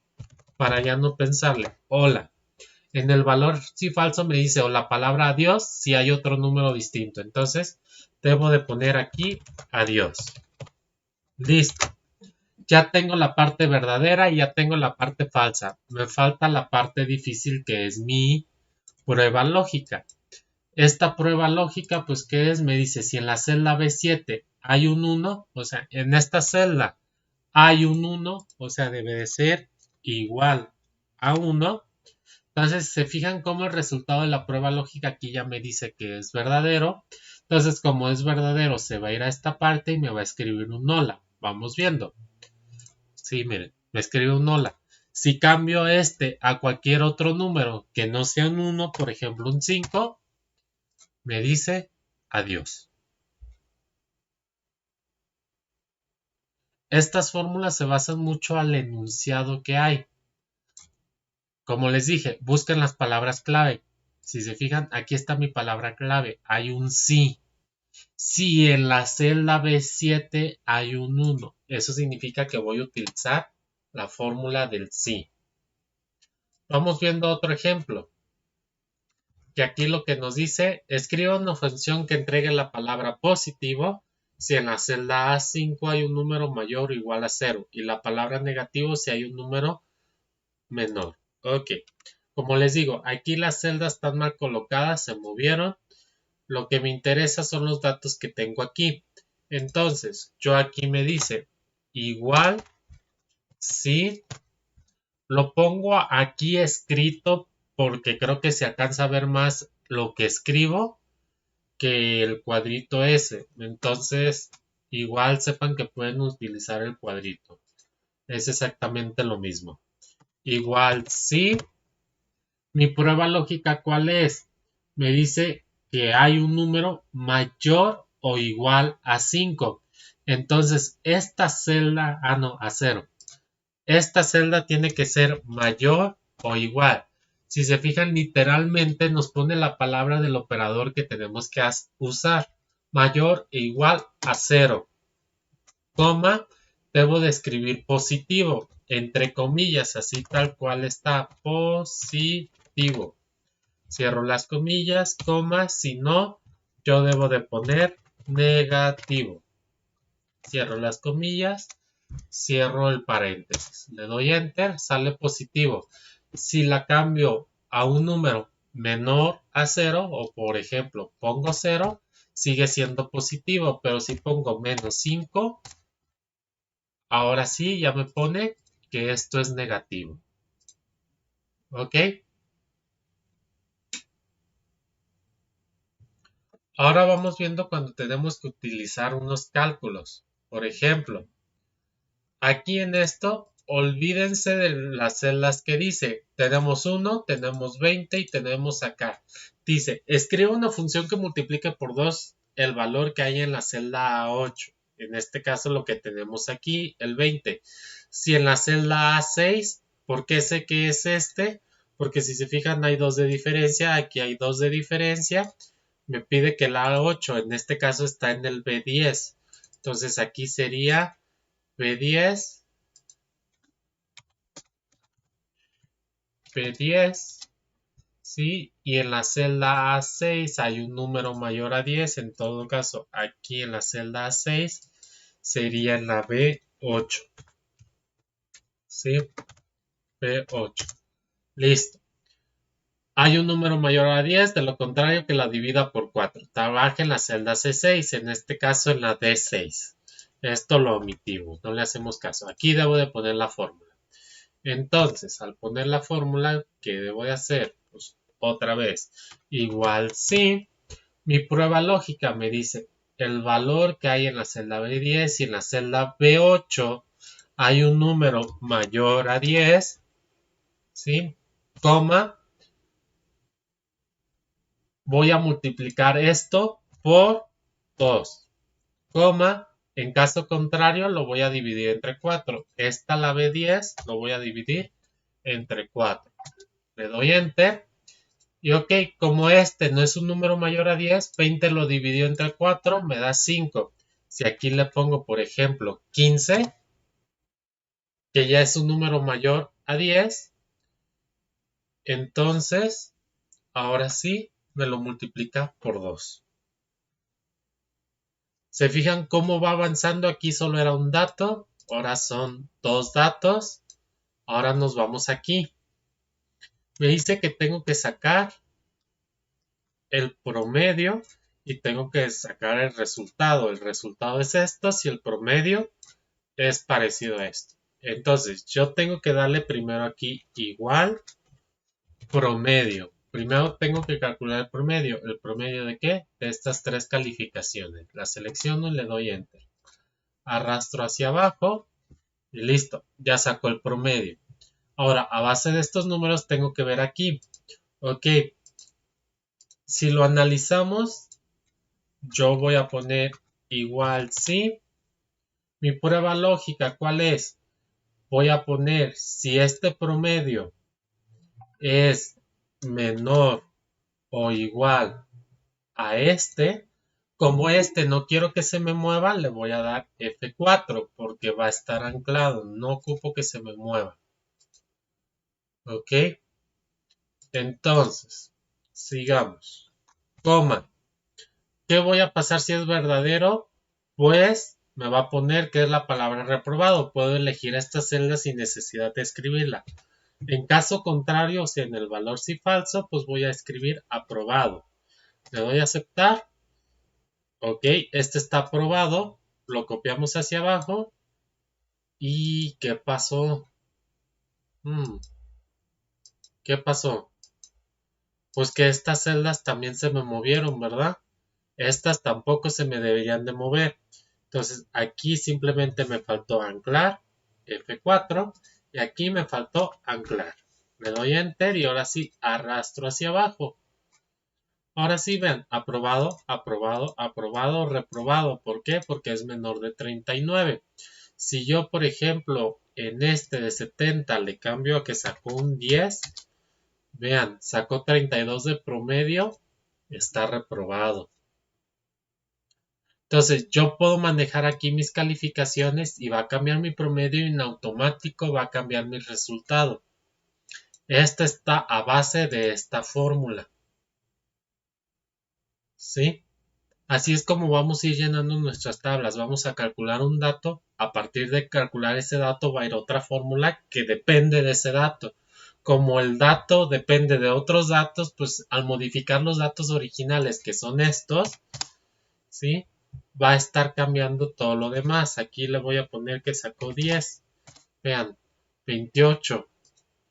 para ya no pensarle. Hola. En el valor si falso me dice o la palabra adiós si hay otro número distinto. Entonces, debo de poner aquí adiós. Listo. Ya tengo la parte verdadera y ya tengo la parte falsa. Me falta la parte difícil que es mi prueba lógica. Esta prueba lógica, pues, ¿qué es? Me dice, si en la celda B7 hay un 1, o sea, en esta celda hay un 1, o sea, debe de ser igual a 1. Entonces, se fijan cómo el resultado de la prueba lógica aquí ya me dice que es verdadero. Entonces, como es verdadero, se va a ir a esta parte y me va a escribir un hola. Vamos viendo. Sí, miren, me escribe un hola. Si cambio este a cualquier otro número que no sea un 1, por ejemplo un 5, me dice adiós. Estas fórmulas se basan mucho al enunciado que hay. Como les dije, busquen las palabras clave. Si se fijan, aquí está mi palabra clave. Hay un sí. Si en la celda B7 hay un 1, eso significa que voy a utilizar la fórmula del sí. Vamos viendo otro ejemplo. Que aquí lo que nos dice, escriba una función que entregue la palabra positivo si en la celda A5 hay un número mayor o igual a 0 y la palabra negativo si hay un número menor. Ok, como les digo, aquí las celdas están mal colocadas, se movieron. Lo que me interesa son los datos que tengo aquí. Entonces, yo aquí me dice igual si lo pongo aquí escrito porque creo que se alcanza a ver más lo que escribo que el cuadrito ese. Entonces, igual sepan que pueden utilizar el cuadrito. Es exactamente lo mismo. Igual si mi prueba lógica, ¿cuál es? Me dice que hay un número mayor o igual a 5. Entonces, esta celda, no, a 0. Esta celda tiene que ser mayor o igual. Si se fijan, literalmente nos pone la palabra del operador que tenemos que usar. Mayor e igual a 0. Coma, debo de escribir positivo. Entre comillas, así tal cual está. Positivo. Cierro las comillas, coma. Si no, yo debo de poner negativo. Cierro las comillas. Cierro el paréntesis, le doy enter, sale positivo. Si la cambio a un número menor a 0 o por ejemplo pongo 0, sigue siendo positivo, pero si pongo menos 5, ahora sí ya me pone que esto es negativo. ¿Ok? Ahora vamos viendo cuando tenemos que utilizar unos cálculos. Por ejemplo, aquí en esto olvídense de las celdas que dice, tenemos 1, tenemos 20 y tenemos acá. Dice, escribe una función que multiplique por 2 el valor que hay en la celda A8. En este caso lo que tenemos aquí, el 20. Si en la celda A6, ¿por qué sé que es este? Porque si se fijan hay 2 de diferencia, aquí hay 2 de diferencia. Me pide que la A8 en este caso está en el B10. Entonces aquí sería B10, B10, ¿sí? Y en la celda A6 hay un número mayor a 10. En todo caso, aquí en la celda A6 sería en la B8, ¿sí? B8. Listo. Hay un número mayor a 10, de lo contrario que la divida por 4. Trabaja en la celda C6, en este caso en la D6. Esto lo omitimos, no le hacemos caso. Aquí debo de poner la fórmula. Entonces, al poner la fórmula, ¿qué debo de hacer? Pues otra vez, igual si mi prueba lógica me dice el valor que hay en la celda B10 y en la celda B8 hay un número mayor a 10, ¿sí? Coma, voy a multiplicar esto por 2, coma, en caso contrario lo voy a dividir entre 4. Esta la B10 lo voy a dividir entre 4. Le doy enter. Y ok, como este no es un número mayor a 10, 20 lo dividió entre 4, me da 5. Si aquí le pongo, por ejemplo, 15, que ya es un número mayor a 10, entonces, ahora sí, me lo multiplica por 2. ¿Se fijan cómo va avanzando? Aquí solo era un dato, ahora son 2 datos. Ahora nos vamos aquí. Me dice que tengo que sacar el promedio y tengo que sacar el resultado. El resultado es esto, si el promedio es parecido a esto. Entonces, yo tengo que darle primero aquí igual promedio. Primero tengo que calcular el promedio. ¿El promedio de qué? De estas tres calificaciones. La selecciono y le doy enter. Arrastro hacia abajo y listo. Ya sacó el promedio. Ahora, a base de estos números tengo que ver aquí. Ok, si lo analizamos, yo voy a poner igual sí. Mi prueba lógica, ¿cuál es? Voy a poner si este promedio es menor o igual a este, como este no quiero que se me mueva, le voy a dar F4 porque va a estar anclado, no ocupo que se me mueva. ¿Ok? Entonces, sigamos. Coma. ¿Qué voy a pasar si es verdadero? Pues me va a poner que es la palabra reprobado. Puedo elegir esta celda sin necesidad de escribirla. En caso contrario, o sea, en el valor si falso, pues voy a escribir aprobado. Le doy a aceptar. Ok, este está aprobado. Lo copiamos hacia abajo. ¿Y qué pasó? ¿Qué pasó? Pues que estas celdas también se me movieron, ¿verdad? Estas tampoco se me deberían de mover. Entonces aquí simplemente me faltó anclar, F4, y aquí me faltó anclar. Le doy enter y ahora sí arrastro hacia abajo. Ahora sí ven, aprobado, aprobado, aprobado, reprobado. ¿Por qué? Porque es menor de 39. Si yo, por ejemplo, en este de 70 le cambio a que sacó un 10, vean, sacó 32 de promedio, está reprobado. Entonces yo puedo manejar aquí mis calificaciones y va a cambiar mi promedio y en automático va a cambiar mi resultado. Esta está a base de esta fórmula. ¿Sí? Así es como vamos a ir llenando nuestras tablas. Vamos a calcular un dato. A partir de calcular ese dato va a ir otra fórmula que depende de ese dato. Como el dato depende de otros datos, pues al modificar los datos originales que son estos, ¿sí? Va a estar cambiando todo lo demás. Aquí le voy a poner que sacó 10. Vean, 28.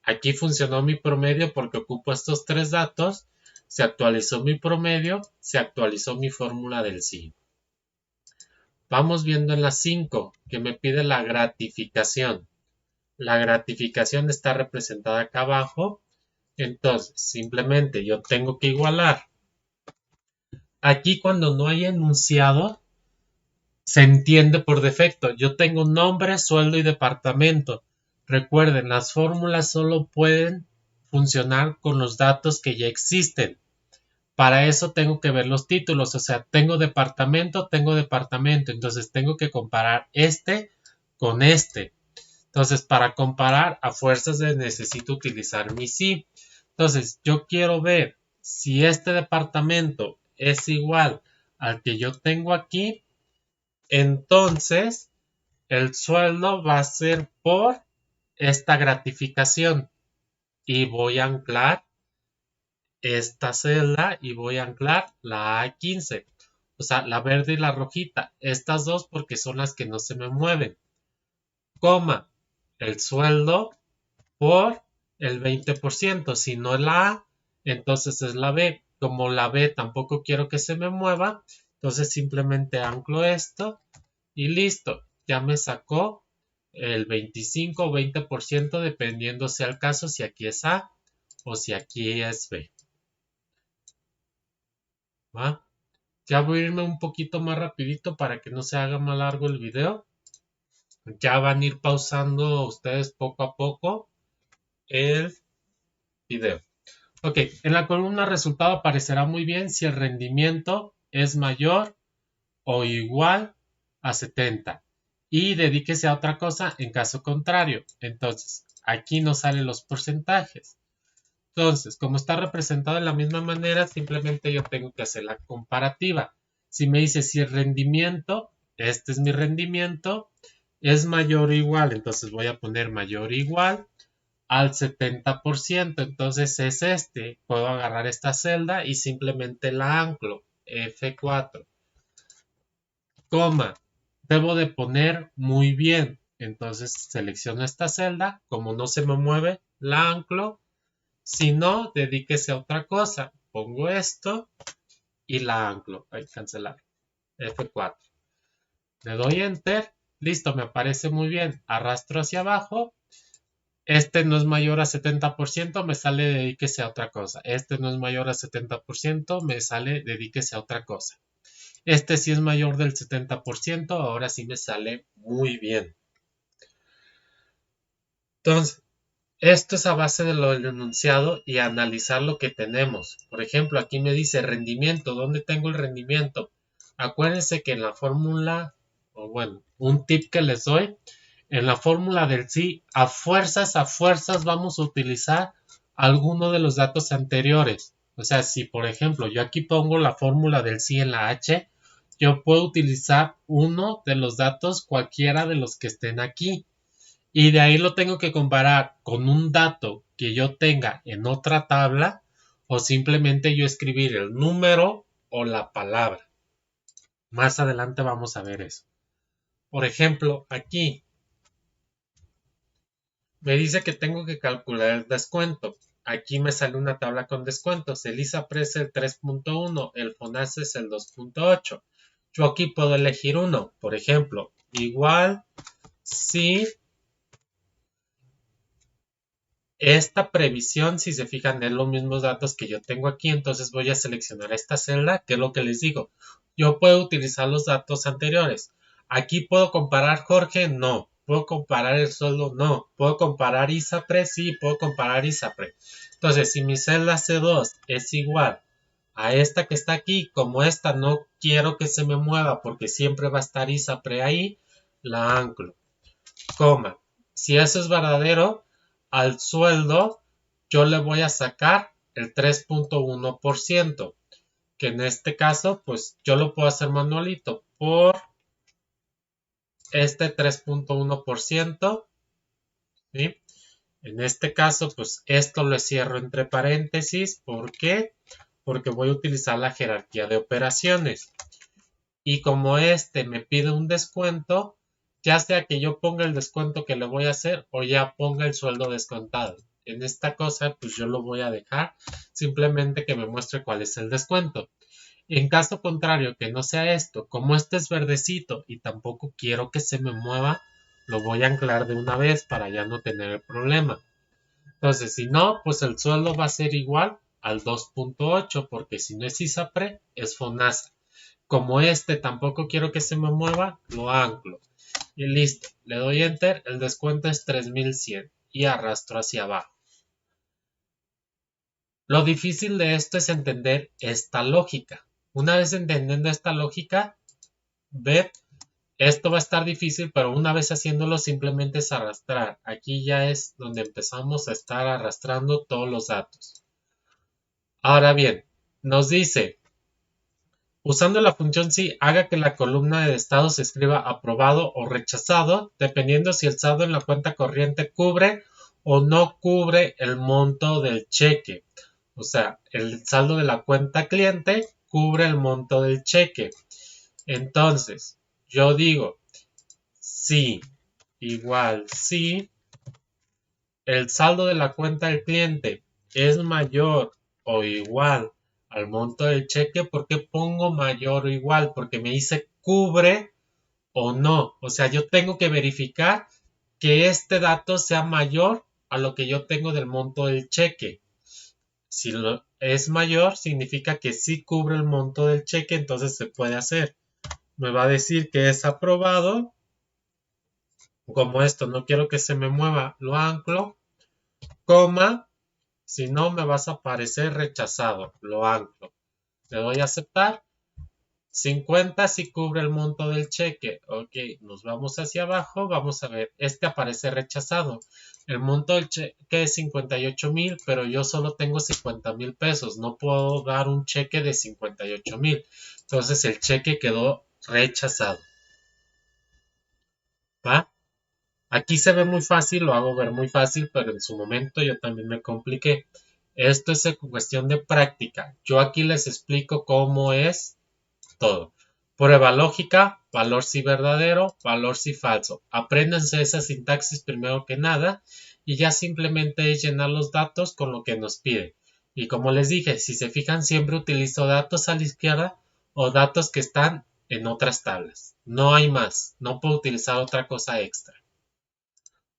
Aquí funcionó mi promedio porque ocupo estos tres datos. Se actualizó mi promedio, se actualizó mi fórmula del sí. Vamos viendo en la 5 que me pide la gratificación. La gratificación está representada acá abajo. Entonces, simplemente yo tengo que igualar. Aquí cuando no hay enunciado, se entiende por defecto. Yo tengo nombre, sueldo y departamento. Recuerden, las fórmulas solo pueden funcionar con los datos que ya existen. Para eso tengo que ver los títulos, o sea, tengo departamento, entonces tengo que comparar este con este. Entonces, para comparar, a fuerzas necesito utilizar mi sí. Entonces, yo quiero ver si este departamento es igual al que yo tengo aquí, entonces el sueldo va a ser por esta gratificación y voy a anclar esta celda y voy a anclar la A15, o sea, la verde y la rojita, estas dos porque son las que no se me mueven, coma, el sueldo por el 20%, si no es la A, entonces es la B, como la B tampoco quiero que se me mueva, entonces simplemente anclo esto y listo, ya me sacó el 25 o 20% dependiendo sea el caso si aquí es A o si aquí es B. ¿Va? Ya voy a irme un poquito más rapidito para que no se haga más largo el video. Ya van a ir pausando ustedes poco a poco el video. Ok, en la columna resultado aparecerá muy bien si el rendimiento es mayor o igual a 70 y dedíquese a otra cosa en caso contrario. Entonces, aquí nos salen los porcentajes. Entonces, como está representado de la misma manera, simplemente yo tengo que hacer la comparativa. Si me dice si el rendimiento, este es mi rendimiento, es mayor o igual, entonces voy a poner mayor o igual al 70%, entonces es este. Puedo agarrar esta celda y simplemente la anclo, F4, coma, debo de poner muy bien, entonces selecciono esta celda, como no se me mueve, la anclo, si no, dedíquese a otra cosa, pongo esto y la anclo, cancelar, F4, le doy enter, listo, me aparece muy bien, arrastro hacia abajo. Este no es mayor a 70%, me sale dedíquese a otra cosa. Este no es mayor a 70%, me sale dedíquese a otra cosa. Este sí es mayor del 70%, ahora sí me sale muy bien. Entonces, esto es a base de lo del enunciado y analizar lo que tenemos. Por ejemplo, aquí me dice rendimiento. ¿Dónde tengo el rendimiento? Acuérdense que en la fórmula, o bueno, un tip que les doy, en la fórmula del sí, a fuerzas vamos a utilizar alguno de los datos anteriores. O sea, si por ejemplo yo aquí pongo la fórmula del sí en la H, yo puedo utilizar uno de los datos cualquiera de los que estén aquí. Y de ahí lo tengo que comparar con un dato que yo tenga en otra tabla o simplemente yo escribir el número o la palabra. Más adelante vamos a ver eso. Por ejemplo, aquí me dice que tengo que calcular el descuento. Aquí me sale una tabla con descuentos. El ISAPRE es el 3.1, el FONASA es el 2.8. Yo aquí puedo elegir uno. Por ejemplo, igual si esta previsión, si se fijan, es los mismos datos que yo tengo aquí, entonces voy a seleccionar esta celda, que es lo que les digo. Yo puedo utilizar los datos anteriores. Aquí puedo comparar Jorge, no. Puedo comparar el sueldo, no. Puedo comparar ISAPRE, sí, puedo comparar ISAPRE. Entonces, si mi celda C2 es igual a esta que está aquí, como esta no quiero que se me mueva porque siempre va a estar ISAPRE ahí, la anclo, coma. Si eso es verdadero, al sueldo yo le voy a sacar el 3.1%, que en este caso pues yo lo puedo hacer manualito por este 3.1%, ¿sí? En este caso pues esto lo cierro entre paréntesis, ¿por qué? Porque voy a utilizar la jerarquía de operaciones. Y como este me pide un descuento, ya sea que yo ponga el descuento que le voy a hacer o ya ponga el sueldo descontado. En esta cosa, pues yo lo voy a dejar simplemente que me muestre cuál es el descuento. En caso contrario, que no sea esto, como este es verdecito y tampoco quiero que se me mueva, Lo voy a anclar de una vez para ya no tener el problema. Entonces, si no, pues el sueldo va a ser igual al 2.8, porque si no es ISAPRE, es FONASA. Como este tampoco quiero que se me mueva, lo anclo. Y listo, le doy Enter, el descuento es 3100 y arrastro hacia abajo. Lo difícil de esto es entender esta lógica. Una vez entendiendo esta lógica, ve, esto va a estar difícil, pero una vez haciéndolo simplemente es arrastrar. Aquí ya es donde empezamos a estar arrastrando todos los datos. Ahora bien, nos dice, usando la función si, haga que la columna de estado se escriba aprobado o rechazado, dependiendo si el saldo en la cuenta corriente cubre o no cubre el monto del cheque. O sea, el saldo de la cuenta cliente cubre el monto del cheque. Entonces, yo digo, si igual si el saldo de la cuenta del cliente es mayor o igual al monto del cheque, ¿por qué pongo mayor o igual? Porque me dice cubre o no. O sea, yo tengo que verificar que este dato sea mayor a lo que yo tengo del monto del cheque. Si es mayor, significa que sí cubre el monto del cheque, entonces se puede hacer. Me va a decir que es aprobado. Como esto no quiero que se me mueva, lo anclo, coma, si no me vas a aparecer rechazado, lo anclo. Le doy a aceptar. 50 si cubre el monto del cheque. Ok, nos vamos hacia abajo. Vamos a ver, este aparece rechazado. El monto del cheque es 58,000, pero yo solo tengo 50,000 pesos. No puedo dar un cheque de 58,000. Entonces el cheque quedó rechazado. ¿Va? Aquí se ve muy fácil, lo hago ver muy fácil, pero en su momento yo también me compliqué. Esto es cuestión de práctica. Yo aquí les explico cómo es todo. Prueba lógica, valor si verdadero, valor si falso. Apréndanse esa sintaxis primero que nada y ya simplemente es llenar los datos con lo que nos pide. Y como les dije, si se fijan siempre utilizo datos a la izquierda o datos que están en otras tablas. No hay más, no puedo utilizar otra cosa extra.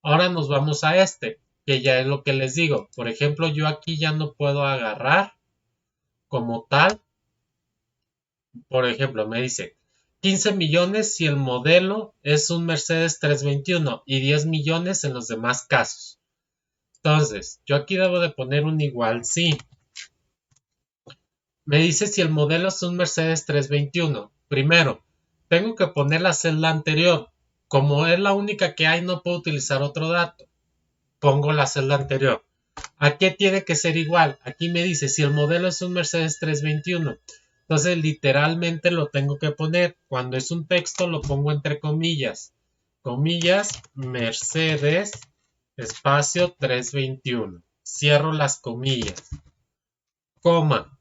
Ahora nos vamos a este, que ya es lo que les digo. Por ejemplo, yo aquí ya no puedo agarrar como tal. Por ejemplo, me dice 15 millones si el modelo es un Mercedes 321 y 10 millones en los demás casos. Entonces, yo aquí debo de poner un igual sí. Me dice si el modelo es un Mercedes 321. Primero, tengo que poner la celda anterior. Como es la única que hay, no puedo utilizar otro dato. Pongo la celda anterior. ¿A qué tiene que ser igual? Aquí me dice si el modelo es un Mercedes 321. Entonces literalmente lo tengo que poner. Cuando es un texto lo pongo entre comillas. Comillas Mercedes espacio 321. Cierro las comillas. Coma.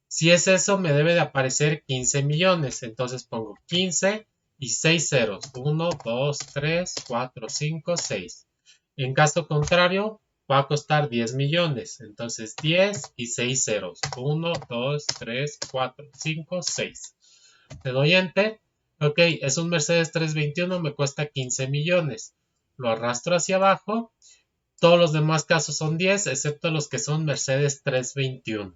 Si es eso me debe de aparecer 15 millones. Entonces pongo 15 y 6 ceros. 1, 2, 3, 4, 5, 6. En caso contrario, va a costar 10 millones. Entonces 10 y 6 ceros. 1, 2, 3, 4, 5, 6. Le doy Enter. Ok, es un Mercedes 321, me cuesta 15 millones. Lo arrastro hacia abajo. Todos los demás casos son 10, excepto los que son Mercedes 321.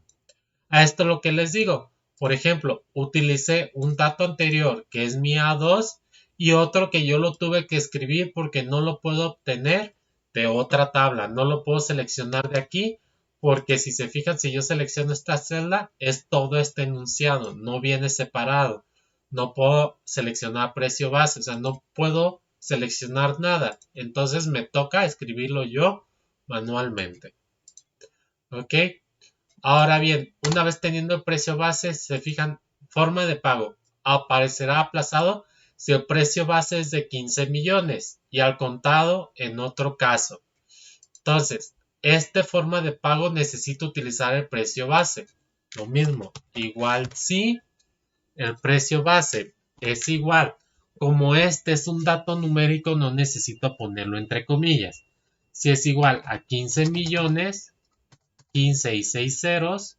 A esto lo que les digo. Por ejemplo, utilicé un dato anterior que es mi A2 y otro que yo lo tuve que escribir porque no lo puedo obtener de otra tabla. No lo puedo seleccionar de aquí porque si se fijan, si yo selecciono esta celda, es todo este enunciado, no viene separado. No puedo seleccionar precio base, o sea, no puedo seleccionar nada. Entonces me toca escribirlo yo manualmente. ¿Ok? Ahora bien, una vez teniendo el precio base, se fijan, forma de pago. Aparecerá aplazado si el precio base es de 15 millones y al contado en otro caso. Entonces, esta forma de pago necesita utilizar el precio base. Lo mismo, igual si el precio base es igual. Como este es un dato numérico, no necesito ponerlo entre comillas. Si es igual a 15 millones, 15 y 6 ceros,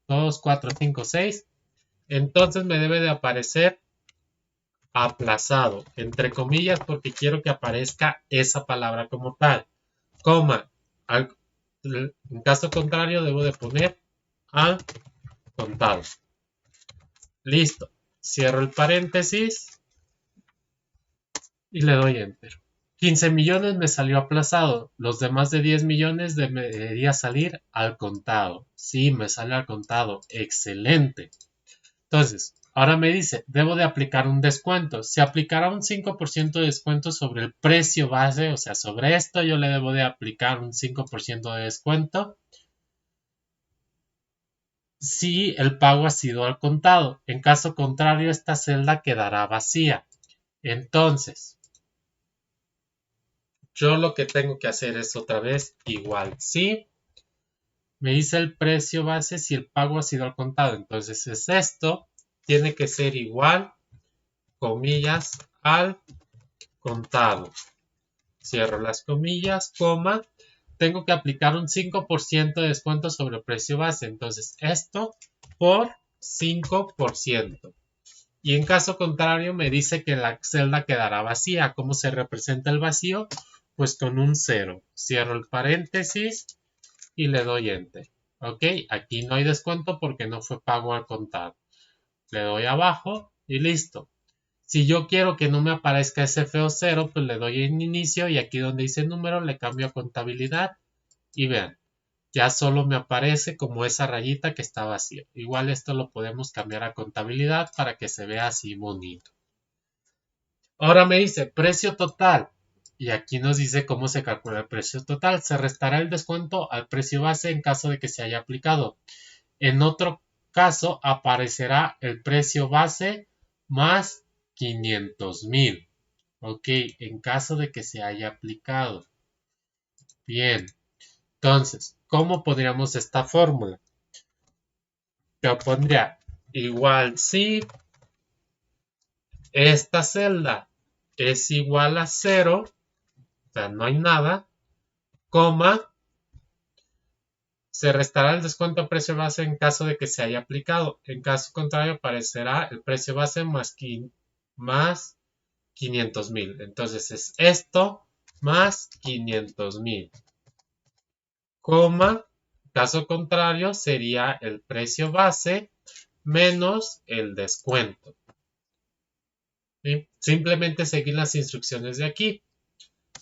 2, 4, 5, 6. Entonces me debe de aparecer aplazado, entre comillas, porque quiero que aparezca esa palabra como tal, coma, en caso contrario debo de poner al contado. Listo, cierro el paréntesis y le doy enter. 15 millones me salió aplazado, los demás de 10 millones debería salir al contado. Sí, me sale al contado, excelente. Entonces, ahora me dice, debo de aplicar un descuento. Se aplicará un 5% de descuento sobre el precio base, o sea, sobre esto yo le debo de aplicar un 5% de descuento si el pago ha sido al contado. En caso contrario, esta celda quedará vacía. Entonces, yo lo que tengo que hacer es otra vez igual. Sí, me dice el precio base si el pago ha sido al contado. Entonces es esto. Tiene que ser igual, comillas, al contado. Cierro las comillas, coma. Tengo que aplicar un 5% de descuento sobre el precio base. Entonces esto por 5%. Y en caso contrario me dice que la celda quedará vacía. ¿Cómo se representa el vacío? Pues con un 0. Cierro el paréntesis y le doy enter. Ok, aquí no hay descuento porque no fue pago al contado. Le doy abajo y listo. Si yo quiero que no me aparezca ese feo 0, pues le doy en inicio y aquí donde dice número le cambio a contabilidad y vean, ya solo me aparece como esa rayita que está vacía. Igual esto lo podemos cambiar a contabilidad para que se vea así bonito. Ahora me dice precio total. Y aquí nos dice cómo se calcula el precio total. Se restará el descuento al precio base en caso de que se haya aplicado. En otro caso aparecerá el precio base más 500,000. Ok, en caso de que se haya aplicado. Bien, entonces, ¿cómo podríamos esta fórmula? Yo pondría igual si esta celda es igual a 0, o sea, no hay nada, coma, se restará el descuento a precio base en caso de que se haya aplicado. En caso contrario, aparecerá el precio base más 500,000. Entonces es esto más 500,000, coma, caso contrario sería el precio base menos el descuento. ¿Sí? Simplemente seguir las instrucciones de aquí.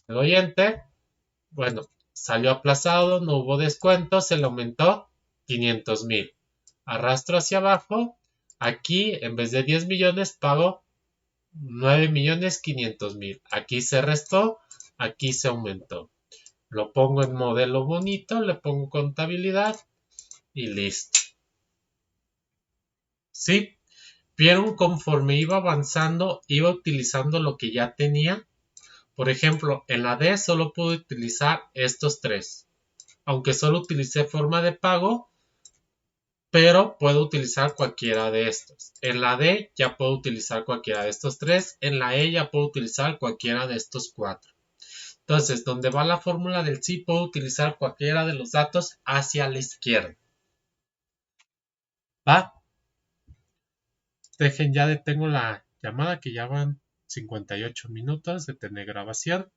Le doy enter. Bueno, salió aplazado, no hubo descuento, se le aumentó 500,000. Arrastro hacia abajo. Aquí, en vez de 10 millones, pago 9,500,000. Aquí se restó, aquí se aumentó. Lo pongo en modelo bonito, le pongo contabilidad y listo. ¿Sí? Vieron conforme iba avanzando, iba utilizando lo que ya tenía. Por ejemplo, en la D solo puedo utilizar estos tres. Aunque solo utilicé forma de pago, pero puedo utilizar cualquiera de estos. En la D ya puedo utilizar cualquiera de estos tres. En la E ya puedo utilizar cualquiera de estos cuatro. Entonces, donde va la fórmula del sí, puedo utilizar cualquiera de los datos hacia la izquierda. ¿Va? Dejen, ya detengo la llamada que ya van 58 minutos de tener grabación.